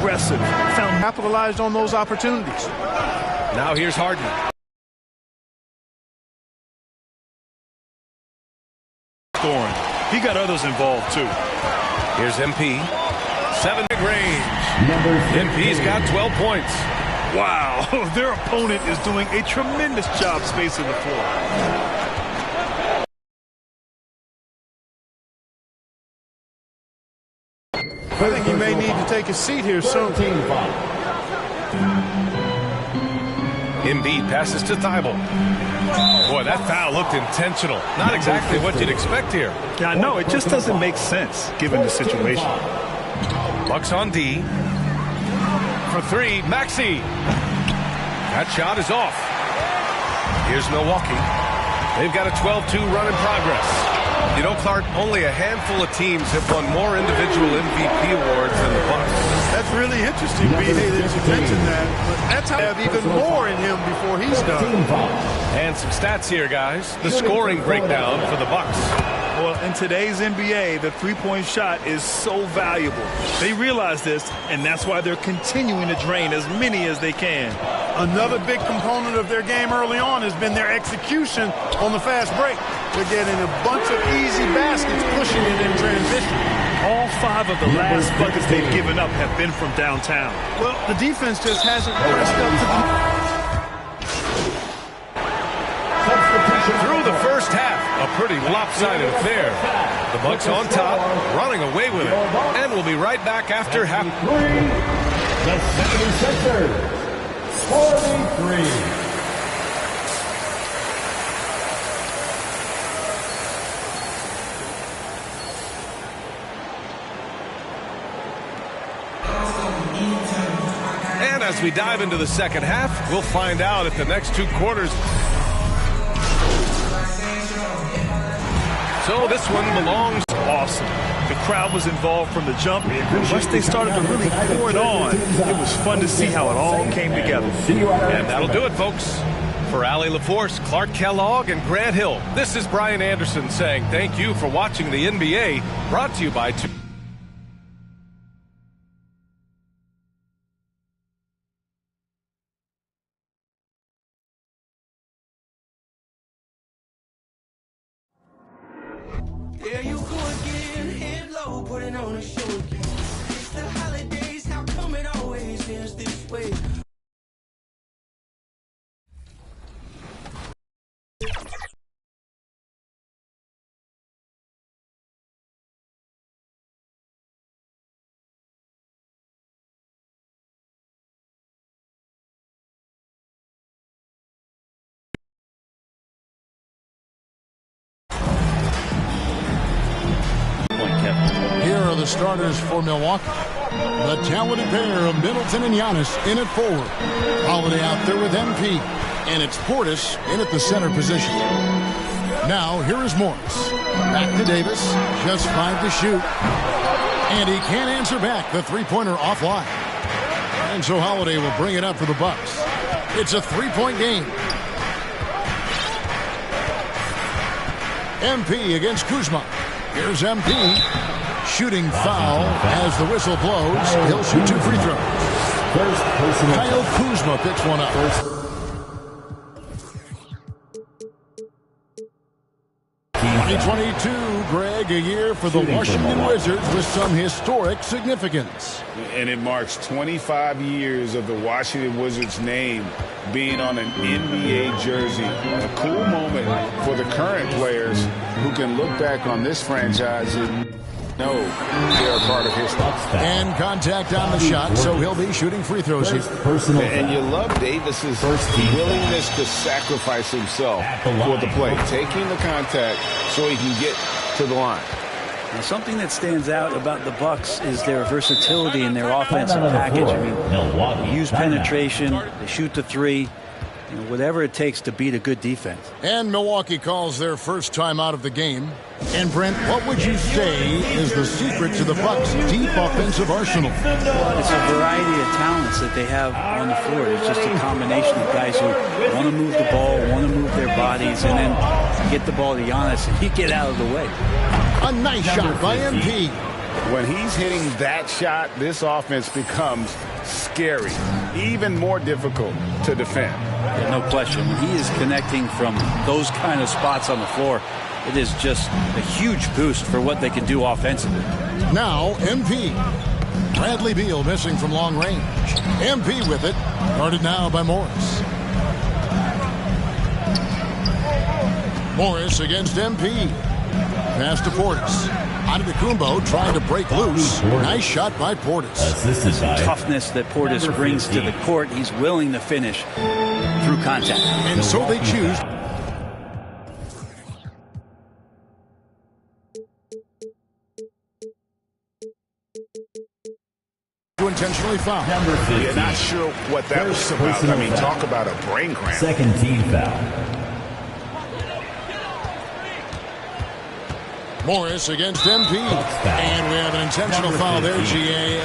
aggressive, capitalized on those opportunities. Now here's Harden. Scoring. He got others involved too. Here's MP. 7 big range. MP's got 12 points. Wow, their opponent is doing a tremendous job spacing the floor. I think he may need to take a seat here soon. Embiid passes to Thibault. Boy, that foul looked intentional. Not exactly what you'd expect here. Yeah, I know. It just doesn't make sense given the situation. Bucks on D. For 3, Maxey. That shot is off. Here's Milwaukee. They've got a 12-2 run in progress. You know, Clark, only a handful of teams have won more individual MVP awards than the Bucks. That's really interesting, B.A., that you mentioned that. But that's how I have even more in him before he's done. And some stats here, guys. The scoring breakdown for the Bucks. Well, in today's NBA, the three-point shot is so valuable. They realize this, and that's why they're continuing to drain as many as they can. Another big component of their game early on has been their execution on the fast break. They're getting a bunch of easy baskets, pushing it in transition. All 5 of the last buckets they've given up have been from downtown. Well, the defense just hasn't pressed up to the... Through the first half, a pretty lopsided affair. The Bucks on top, running away with it. And we'll be right back after half. The 76ers, 43. And as we dive into the second half, we'll find out if the next 2 quarters... So this one belongs. Awesome. The crowd was involved from the jump. Once they started to really pour it on, it was fun to see how it all came together. And that'll do it, folks. For Allie LaForce, Clark Kellogg, and Grant Hill, this is Brian Anderson saying thank you for watching the NBA, brought to you by... There you go again, head low, putting on a show again. It's the holidays, how come it always ends this way? Here are the starters for Milwaukee. The talented pair of Middleton and Giannis in at forward. Holiday out there with MP. And it's Portis in at the center position. Now, here is Morris. Back to Davis. Just 5 to shoot. And he can't answer back. The three-pointer offline. And so Holiday will bring it up for the Bucks. It's a 3-point game. MP against Kuzma. Here's MP. Shooting foul as the whistle blows. He'll shoot 2 free throws. Kyle Kuzma picks one up. 2022, Greg, a year for the Washington Wizards with some historic significance. And it marks 25 years of the Washington Wizards name being on an NBA jersey. A cool moment for the current players who can look back on this franchise and know they're a part of history. And contact on the shot, so he'll be shooting free throws here. And you love Davis's willingness to sacrifice himself for the play, taking the contact so he can get to the line. Now, something that stands out about the Bucks is their versatility in their offensive package. I mean, they use penetration, they shoot the 3, whatever it takes to beat a good defense. And Milwaukee calls their first time out of the game. And Brent, what would you say is the secret to the Bucks' deep offensive arsenal? It's a variety of talents that they have on the floor. It's just a combination of guys who want to move the ball, want to move their bodies, and then get the ball to Giannis and he get out of the way. A nice shot by MP. When he's hitting that shot, this offense becomes scary, even more difficult to defend. Yeah, no question. When he is connecting from those kind of spots on the floor, it is just a huge boost for what they can do offensively. Now, MP. Bradley Beal missing from long range. MP with it. Guarded now by Morris. Morris against MP. Pass to Portis. Antetokounmpo trying to break loose. Nice shot by Portis. Toughness that Portis brings to the court. He's willing to finish through contact. And so they choose to intentionally foul. You're not sure what that was about. I mean, talk about a brain cramp. Second team foul. Morris against MP. And we have an intentional foul there, GA.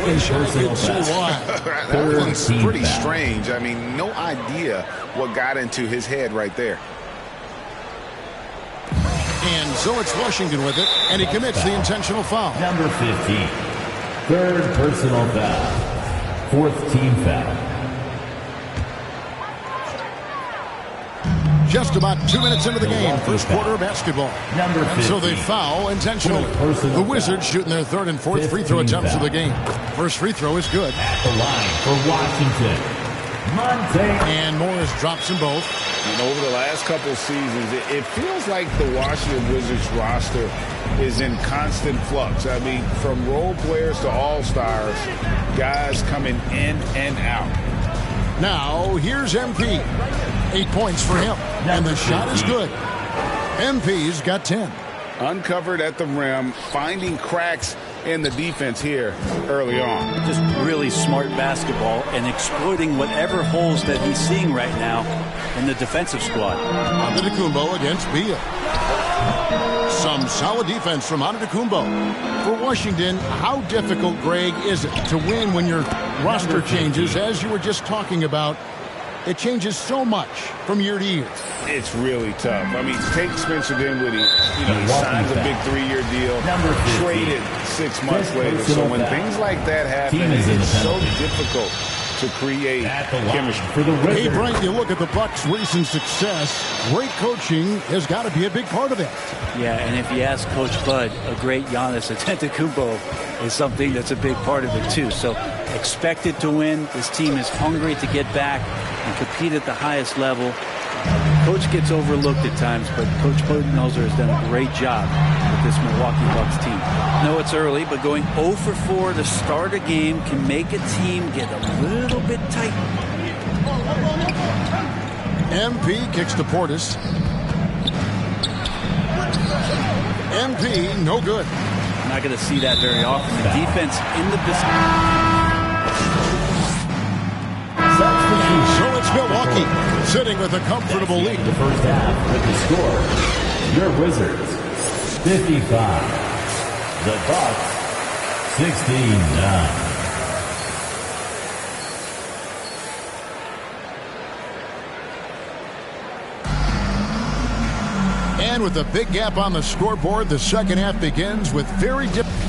Wish I could see why. That one's pretty strange. I mean, no idea what got into his head right there. And so it's Washington with it, and he commits the intentional foul. Number 15. Third personal foul. Fourth team foul. Just about 2 minutes into the game, first quarter of basketball. And so they foul intentionally. The Wizards shooting their third and fourth free throw attempts of the game. First free throw is good. At the line for Washington, Monte. And Morris drops them both. And over the last couple of seasons, it feels like the Washington Wizards roster is in constant flux. I mean, from role players to all-stars, guys coming in and out. Now, here's MP. 8 points for him. And the shot is good. MP's got 10. Uncovered at the rim, finding cracks in the defense here early on. Just really smart basketball and exploiting whatever holes that he's seeing right now in the defensive squad. Antetokounmpo against Beal. Some solid defense from Antetokounmpo. For Washington, how difficult, Greg, is it to win when your roster changes, as you were just talking about? It changes so much from year to year. It's really tough. I mean, take Spencer Dinwiddie. You know, he signs a big 3-year deal, traded 6 months later. So when things like that happen, it's so difficult to create chemistry. Hey, Brian, you look at the Bucks' recent success. Great coaching has got to be a big part of that. Yeah, and if you ask Coach Bud, a great Giannis Antetokounmpo is something that's a big part of it too. So expected to win. This team is hungry to get back and compete at the highest level. Coach gets overlooked at times, but Coach Budenholzer has done a great job with this Milwaukee Bucks team. I know it's early, but going 0 for 4 to start a game can make a team get a little bit tight. MP kicks to Portis. MP, no good. Not going to see that very often. The defense in the position. So it's Milwaukee sitting with a comfortable lead. The first half with the score. Your Wizards 55. The Bucks 69. And with a big gap on the scoreboard, the second half begins with very different.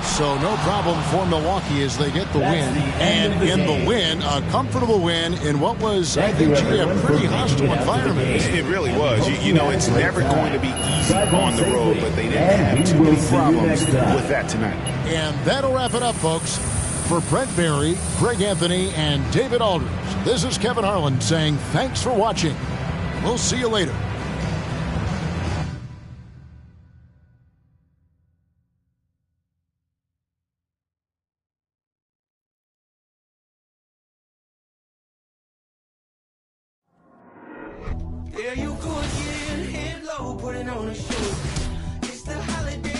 So no problem for Milwaukee as they get the win. And in the win, a comfortable win in what was, I think, a pretty hostile environment. It really was. You know, it's never going to be easy on the road, but they didn't have too many problems with that tonight. And that'll wrap it up, folks. For Brent Barry, Greg Anthony, and David Aldridge, this is Kevin Harlan saying thanks for watching. We'll see you later. Yeah, you go again, head low, putting on a show. It's the holiday.